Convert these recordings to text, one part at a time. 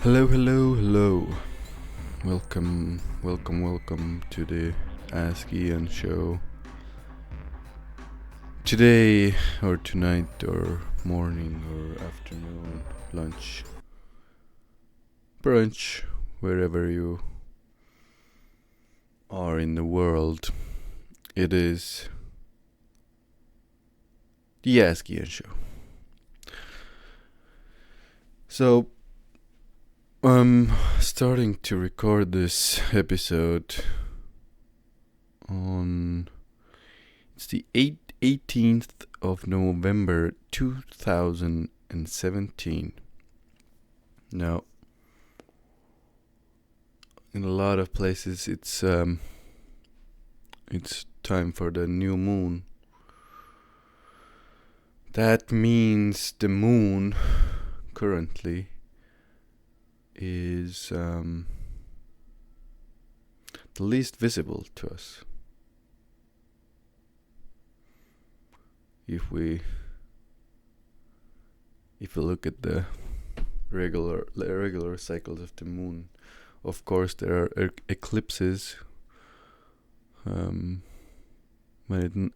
Hello, hello, hello. Welcome to the Ask Ian show. Today, or tonight, or morning, or afternoon, lunch, brunch, wherever you are in the world, it is the Ask Ian show. So, I'm starting to record this episode on. It's the 18th of November 2017. Now, in a lot of places, it's time for the new moon. That means the moon currently is the least visible to us. If we look at the regular cycles of the moon, of course there are eclipses when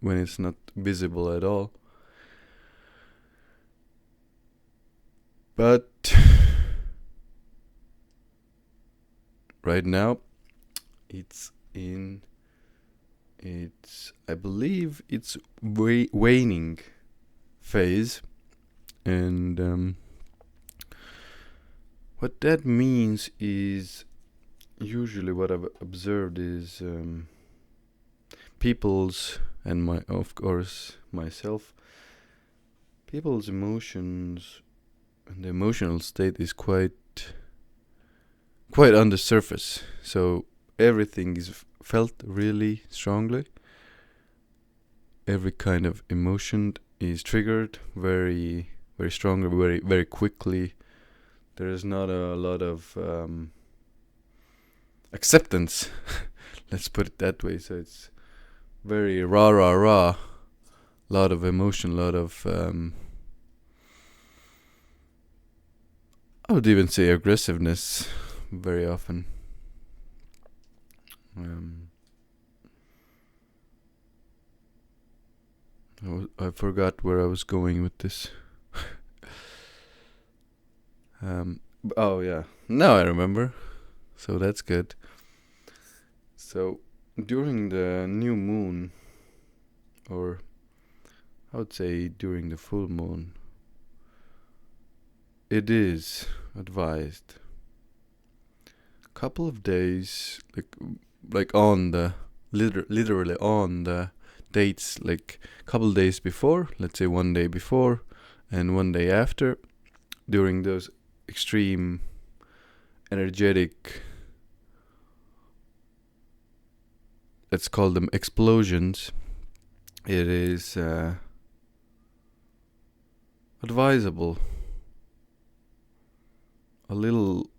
it's not visible at all. But right now I believe it's waning phase, and what that means is usually what I've observed is people's, and myself, people's emotions and the emotional state is quite on the surface. So everything is felt really strongly. Every kind of emotion is triggered very, very strongly, very, very quickly. There is not a lot of acceptance. Let's put it that way. So it's very rah. Lot of emotion, lot of I would even say aggressiveness very often. I forgot where I was going with this. Oh yeah, now I remember. So that's good. So during the new moon, or I would say during the full moon, it is advised a couple of days, like on the literally on the dates, like a couple days before, let's say one day before and one day after, during those extreme energetic, let's call them explosions, it is advisable a little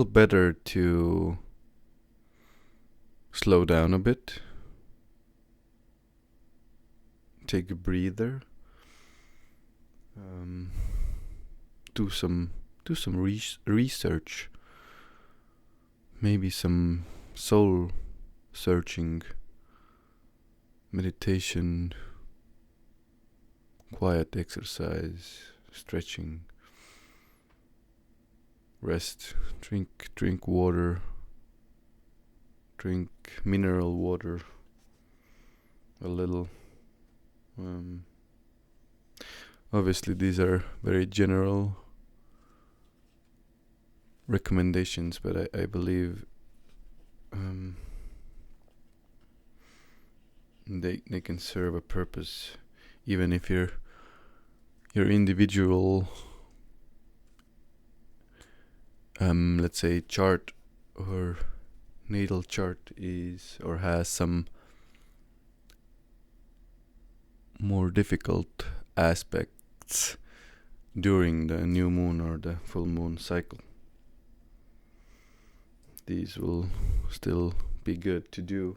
better to slow down a bit, take a breather, do some research, maybe some soul searching, meditation, quiet exercise, stretching, rest, drink water, drink mineral water a little. Obviously these are very general recommendations, but I believe they can serve a purpose, even if your individual let's say chart or natal chart is or has some more difficult aspects during the new moon or the full moon cycle. These will still be good to do.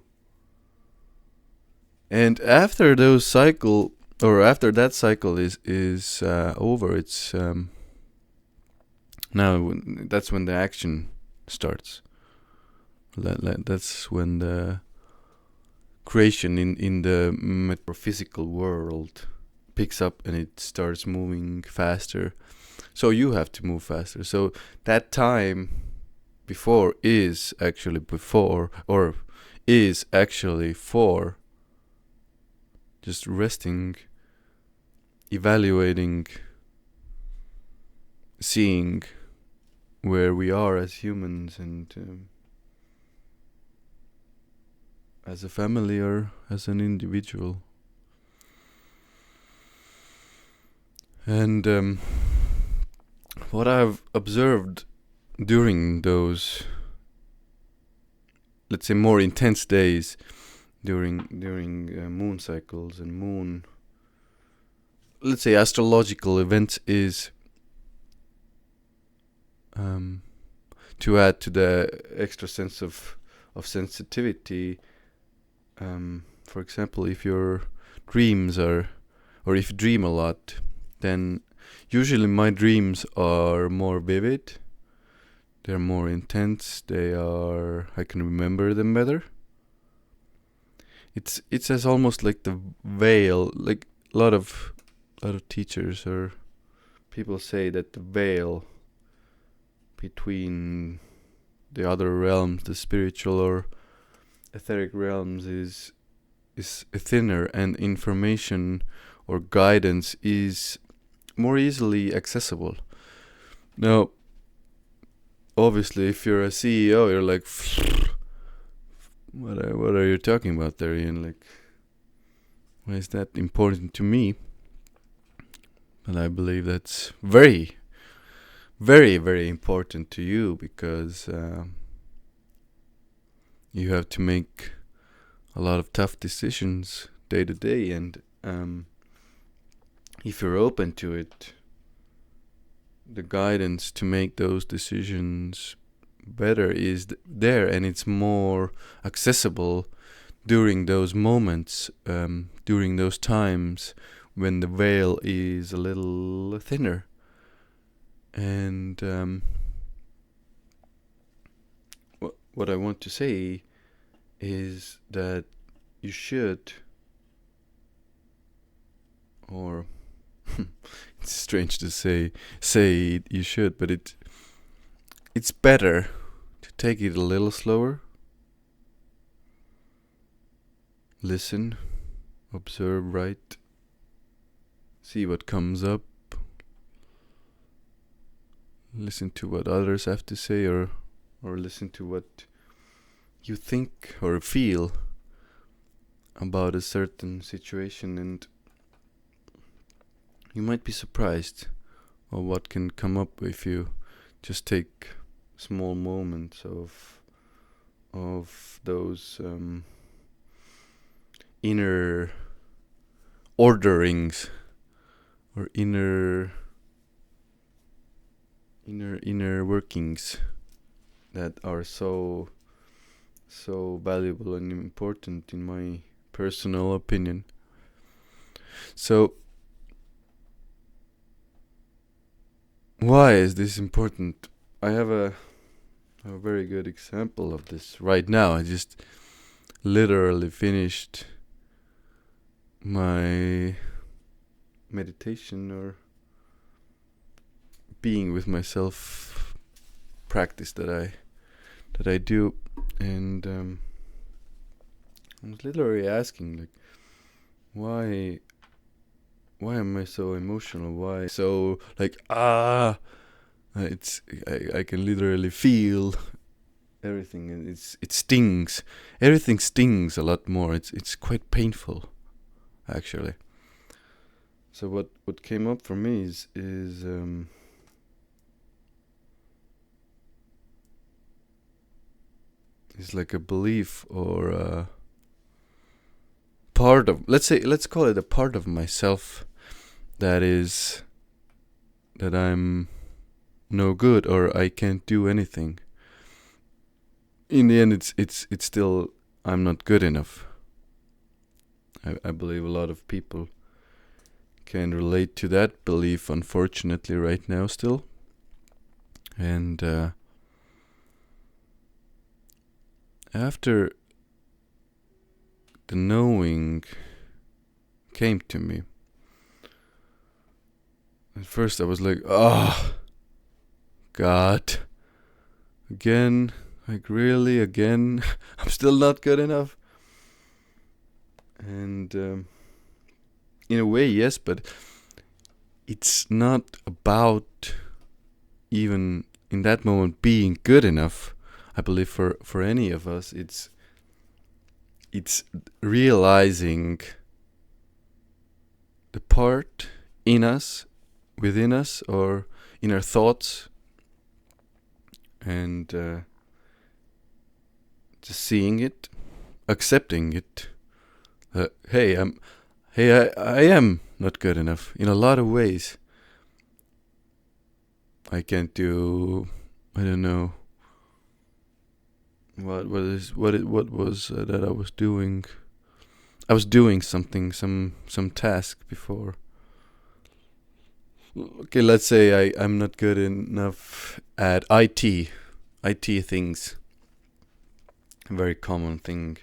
And after that cycle is over, it's Now that's when the action starts. That's when the creation in the metaphysical world picks up and it starts moving faster. So you have to move faster. So that time before is actually before, or is actually for just resting, evaluating, seeing where we are as humans, and as a family or as an individual. And what I've observed during those, let's say, more intense days, during moon cycles and moon, let's say, astrological events, is to add to the extra sense of sensitivity. For example, if your dreams are, or if you dream a lot, then usually my dreams are more vivid, they're more intense, I can remember them better. It's as almost like the veil, like a lot of teachers or people say that the veil between the other realms, the spiritual or etheric realms, is thinner, and information or guidance is more easily accessible. Now, obviously, if you're a CEO, you're like, what are you talking about there, Ian? Like, why is that important to me? But I believe that's very, very, very important to you, because you have to make a lot of tough decisions day to day, and if you're open to it, the guidance to make those decisions better is there, and it's more accessible during those moments, during those times when the veil is a little thinner. And what I want to say is that you should, or it's strange to say you should, but it's better to take it a little slower. Listen, observe, write, see what comes up, listen to what others have to say, or listen to what you think or feel about a certain situation, and you might be surprised of what can come up if you just take small moments of those inner orderings, or inner workings that are so valuable and important, in my personal opinion. So why is this important? I have a very good example of this right now. I just literally finished my meditation, or being with myself practice that I do, and I was literally asking, like, why am I so emotional? Why so, like, it's I can literally feel everything, and it stings. Everything stings a lot more. It's quite painful, actually. So what came up for me is like a belief, or a part of, let's call it a part of myself that I'm no good, or I can't do anything. In the end, it's still, I'm not good enough. I believe a lot of people can relate to that belief, unfortunately, right now still. And after the knowing came to me, at first I was like, oh, God, again, like really, again, I'm still not good enough. And in a way, yes, but it's not about even in that moment being good enough. I believe for any of us, it's realizing the part in us, within us, or in our thoughts, and just seeing it, accepting it. Hey, I am not good enough in a lot of ways. I can't do, I don't know, what was that I was doing. I was doing something, some task before. Okay, let's say I'm not good enough at IT things. A very common thing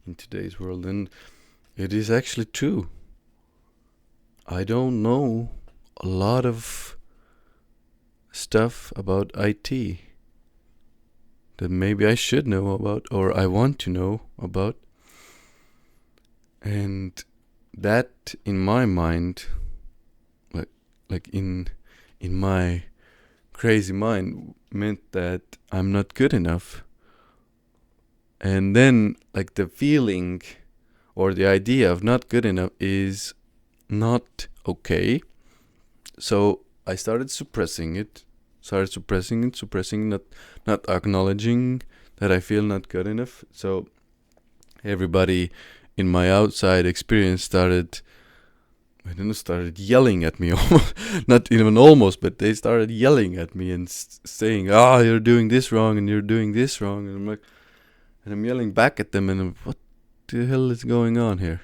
in today's world, and it is actually true. I don't know a lot of stuff about IT that maybe I should know about or I want to know about. And that in my mind, like in my crazy mind, meant that I'm not good enough. And then like the feeling or the idea of not good enough is not okay. So I started suppressing, not acknowledging that I feel not good enough. So everybody in my outside experience started yelling at me, almost, not even almost, but they started yelling at me and saying, "Ah, you're doing this wrong and you're doing this wrong," and I'm like, and I'm yelling back at them, and I'm, what the hell is going on here?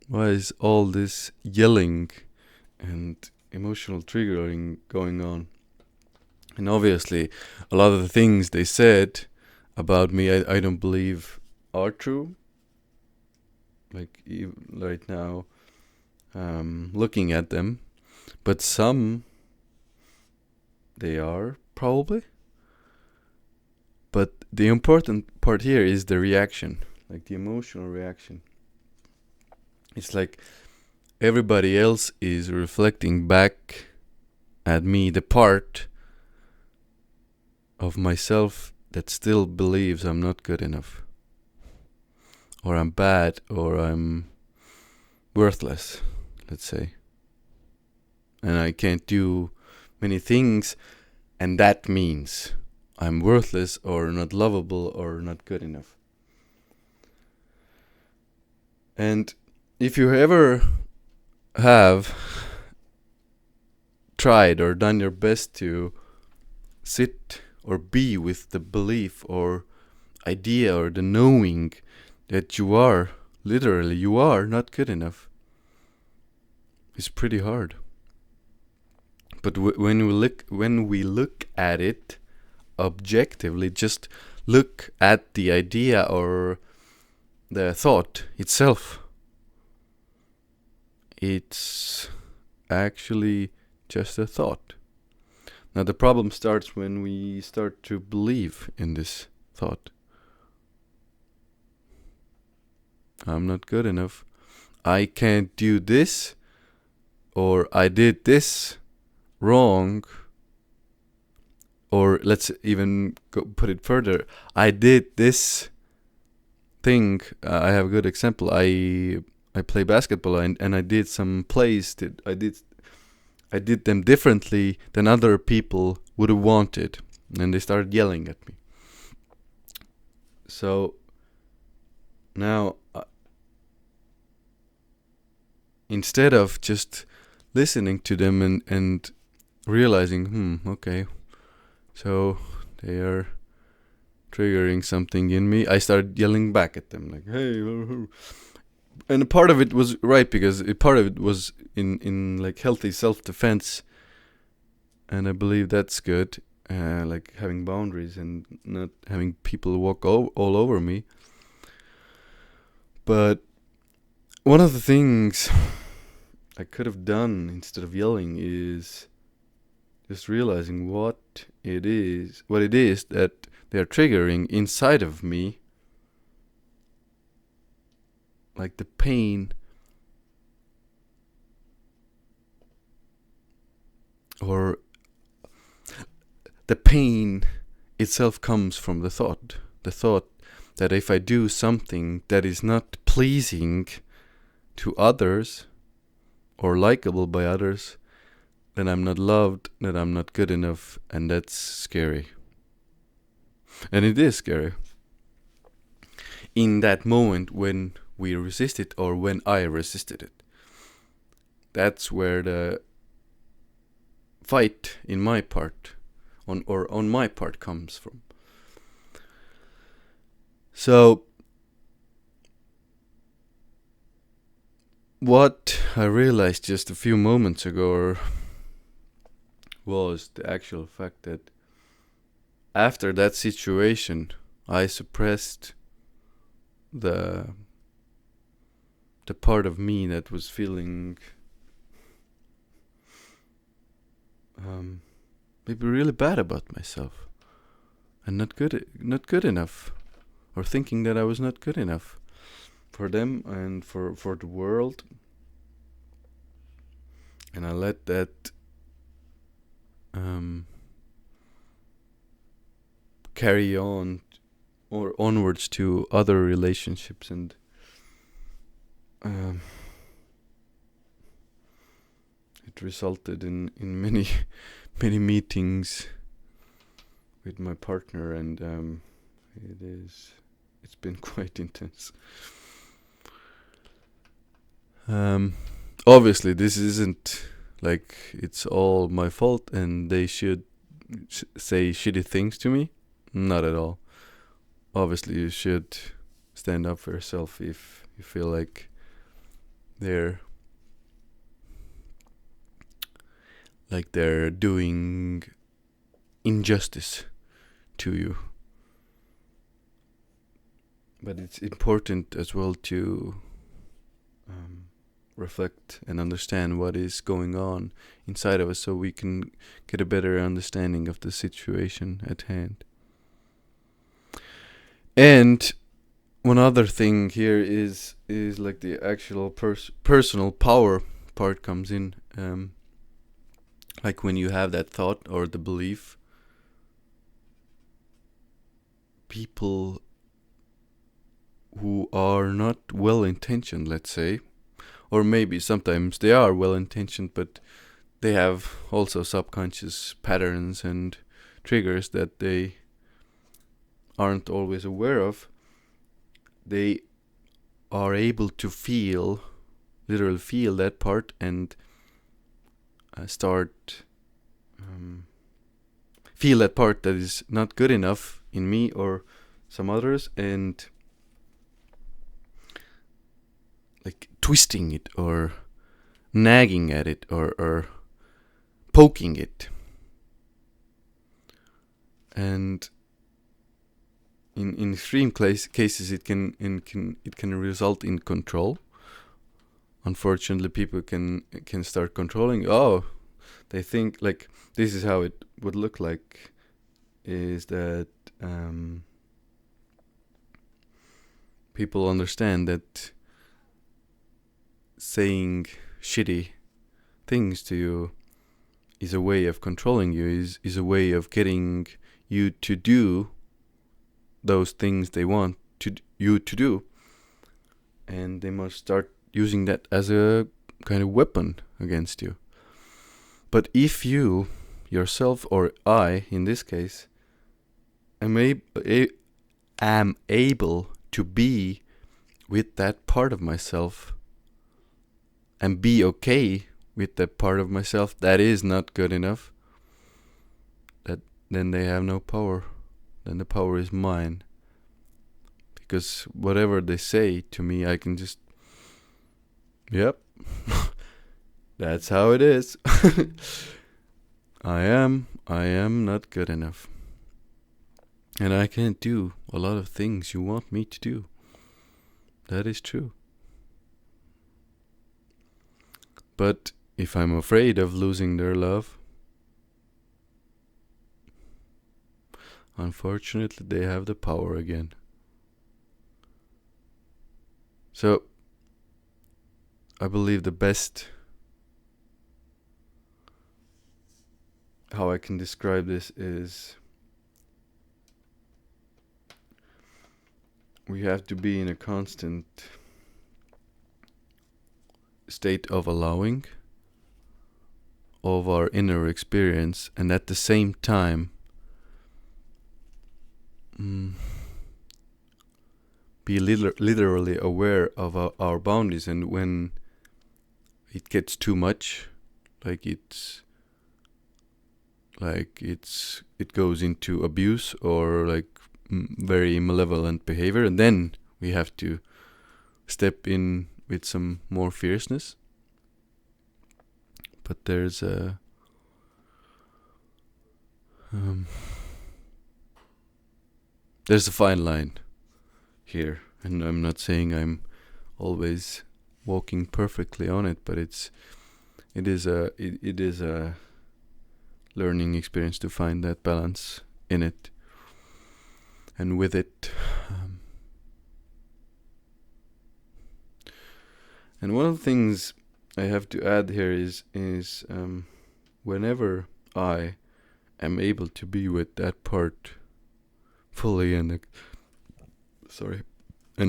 Why is all this yelling and emotional triggering going on? And obviously, a lot of the things they said about me, I don't believe are true. Like right now, looking at them, but some they are probably. But the important part here is the reaction, like the emotional reaction. It's like everybody else is reflecting back at me the part of myself that still believes I'm not good enough, or I'm bad, or I'm worthless, let's say. And I can't do many things, and that means I'm worthless or not lovable or not good enough. And if you ever have tried or done your best to sit or be with the belief or idea or the knowing that you are not good enough, it's pretty hard. But when we look at it objectively, just look at the idea or the thought itself, it's actually just a thought. Now the problem starts when we start to believe in this thought. I'm not good enough. I can't do this, or I did this wrong, or let's even put it further. I did this thing. I have a good example. I play basketball, and I did some plays that I did them differently than other people would have wanted, and they started yelling at me. So now, instead of just listening to them and realizing, okay, so they are triggering something in me, I started yelling back at them, like, hey. And part of it was right, because part of it was in like healthy self-defense, and I believe that's good. Like having boundaries and not having people walk all over me. But one of the things I could have done instead of yelling is just realizing what it is that they're triggering inside of me, like the pain or the pain itself comes from the thought that if I do something that is not pleasing to others or likable by others, then I'm not loved, that I'm not good enough, and that's scary. And it is scary. In that moment when we resist it or when I resisted it, that's where the fight in my part on my part comes from. So what I realized just a few moments ago was the actual fact that after that situation I suppressed the part of me that was feeling maybe really bad about myself and not good enough, or thinking that I was not good enough for them and for the world. And I let that carry on or onwards to other relationships, and it resulted in many many meetings with my partner, and it's been quite intense. Obviously this isn't like it's all my fault and they should say shitty things to me. Not at all. Obviously you should stand up for yourself if you feel like they're doing injustice to you. But it's important as well to reflect and understand what is going on inside of us, so we can get a better understanding of the situation at hand. And one other thing here is like the actual personal power part comes in. Like when you have that thought or the belief, people who are not well intentioned, let's say, or maybe sometimes they are well intentioned, but they have also subconscious patterns and triggers that they aren't always aware of. They are able to literally feel that part, and start feel that part that is not good enough in me or some others, and like twisting it or nagging at it or poking it. And in extreme cases it can result in control. Unfortunately, people can start controlling. Oh, they think like this is how it would look like, is that people understand that saying shitty things to you is a way of controlling you, is a way of getting you to do those things they want you to do, and they must start using that as a kind of weapon against you. But if you yourself, or I in this case, am able to be with that part of myself and be okay with that part of myself that is not good enough, then they have no power. Then the power is mine. Because whatever they say to me, I can just, yep, that's how it is. I am not good enough. And I can't do a lot of things you want me to do. That is true. But if I'm afraid of losing their love, unfortunately they have the power again. So, I believe the best, how I can describe this is, we have to be in a constant state of allowing of our inner experience, and at the same time be literally aware of our boundaries. And when it gets too much, like it goes into abuse or like very malevolent behavior, and then we have to step in with some more fierceness. But there's a fine line here, and I'm not saying I'm always walking perfectly on it, but it is a learning experience to find that balance in it and with it. And one of the things I have to add here is whenever I am able to be with that part fully and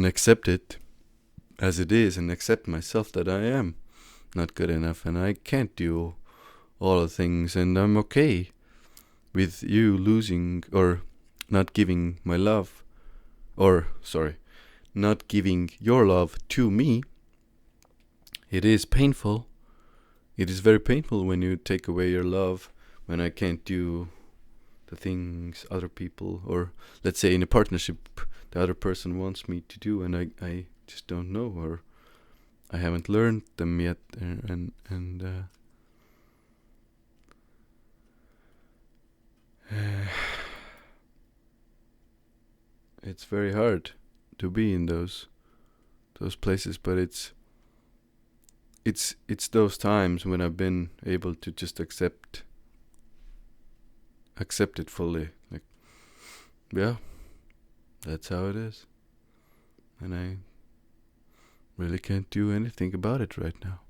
accept it as it is, and accept myself that I am not good enough and I can't do all the things, and I'm okay with you losing or not giving my love, or not giving your love to me. It is painful. It is very painful when you take away your love, when I can't do the things other people, or let's say in a partnership, the other person wants me to do, and I just don't know, or I haven't learned them yet, and it's very hard to be in those places. But it's those times when I've been able to just accept it fully. Like, yeah, that's how it is, and I really can't do anything about it right now.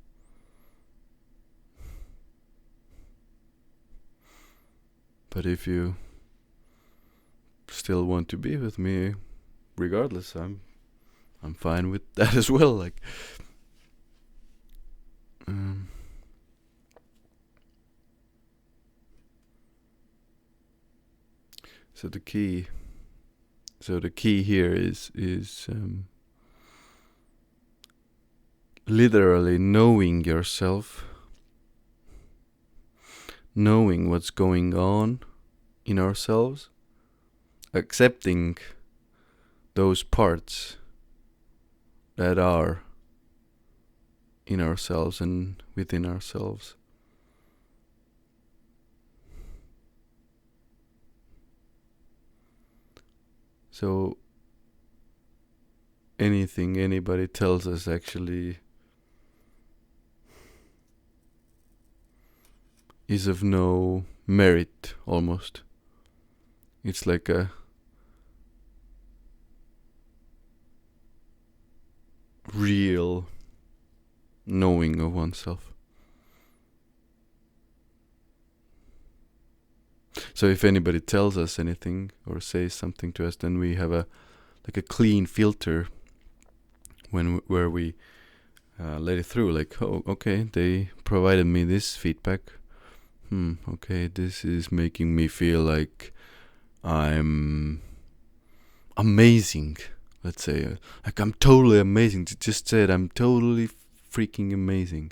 But if you still want to be with me, regardless, I'm fine with that as well. Like, so the key here is literally knowing yourself, knowing what's going on in ourselves, accepting those parts that are in ourselves and within ourselves. So anything anybody tells us actually is of no merit, almost. It's like a real knowing of oneself. So if anybody tells us anything or says something to us, then we have a clean filter where we let it through. Like, oh, okay, they provided me this feedback. Okay, this is making me feel like I'm amazing. Let's say, like, I'm totally amazing. Just said I'm totally freaking amazing.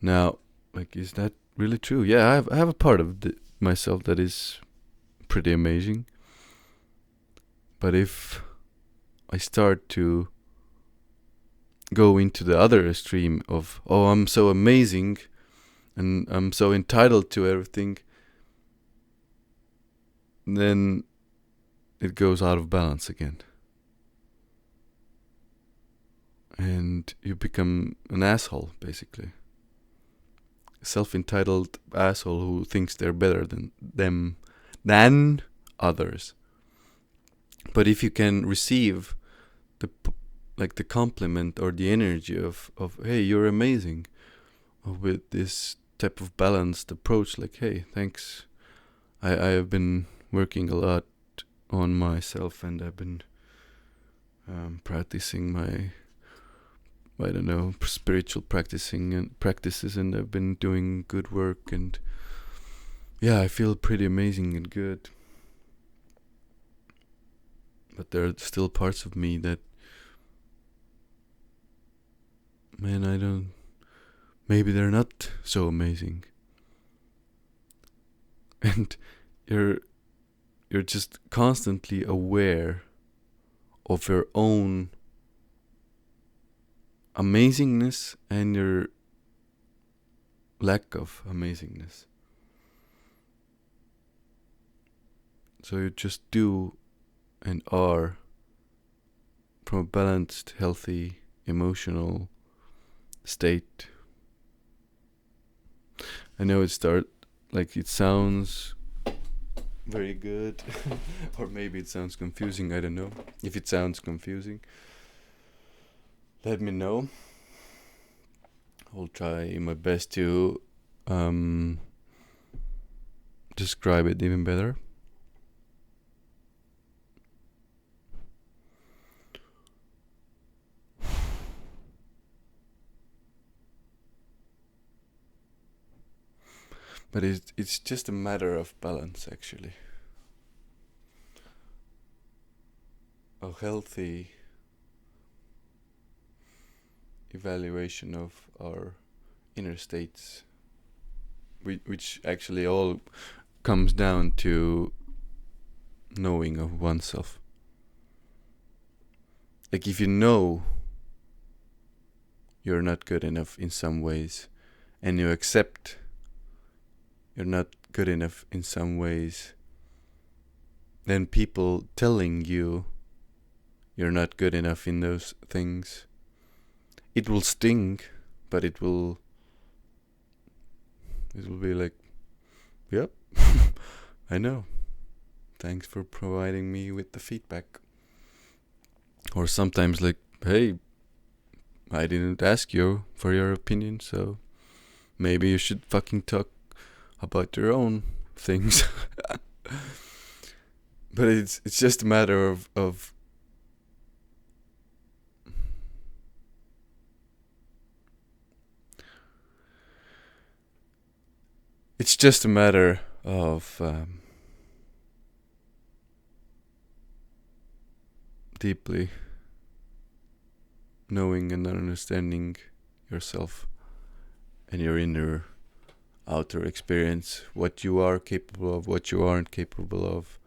Now, like, is that really true? Yeah, I have a part of myself that is pretty amazing. But if I start to go into the other extreme of, oh, I'm so amazing, and I'm so entitled to everything, then it goes out of balance again. And you become an asshole, basically. A self-entitled asshole who thinks they're better than others. But if you can receive the compliment or the energy of hey, you're amazing, with this type of balanced approach, like, hey, thanks, I have been working a lot on myself, and I've been practicing my, I don't know, spiritual practices, and I've been doing good work, and yeah, I feel pretty amazing and good. But there are still parts of me that, man, maybe they're not so amazing. And you're just constantly aware of your own amazingness and your lack of amazingness. So you just do and are from a balanced, healthy, emotional state. I know it sounds very good, or maybe it sounds confusing. I don't know. If it sounds confusing, let me know. I'll try my best to describe it even better. But it's just a matter of balance, actually. A healthy evaluation of our inner states, which actually all comes down to knowing of oneself. Like, if you know you're not good enough in some ways, and you accept you're not good enough in some ways, then people telling you you're not good enough in those things, it will sting, but it will be like, yep, I know, thanks for providing me with the feedback. Or sometimes like, hey, I didn't ask you for your opinion, so maybe you should fucking talk about your own things. But it's just a matter of it's just a matter of deeply knowing and understanding yourself and your inner outer experience, what you are capable of, what you aren't capable of,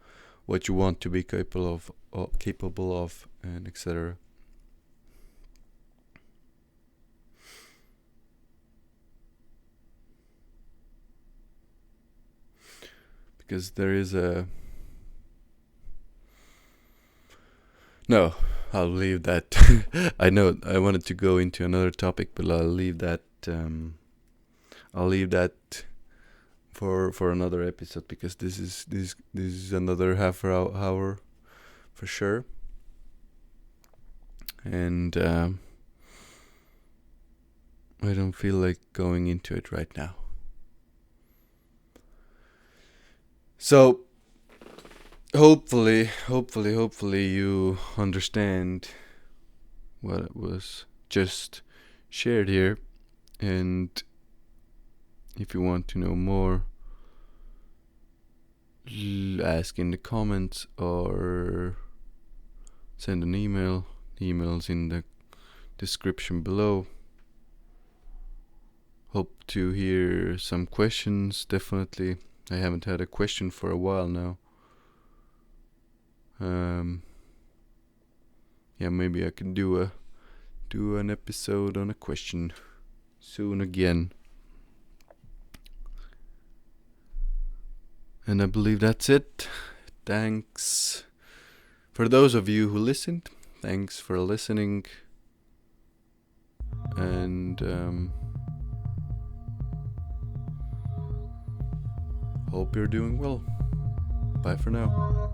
what you want to be capable of, and etc. Because there is a no, I'll leave that. I know I wanted to go into another topic, but I'll leave that. I'll leave that for another episode, because this is another half hour for sure. And I don't feel like going into it right now. So hopefully you understand what was just shared here. And if you want to know more, ask in the comments or send an email. The email's in the description below. Hope to hear some questions, definitely. I haven't had a question for a while now. Yeah, maybe I can do an episode on a question soon again. And I believe that's it. Thanks for those of you who listened. Thanks for listening. And hope you're doing well. Bye for now.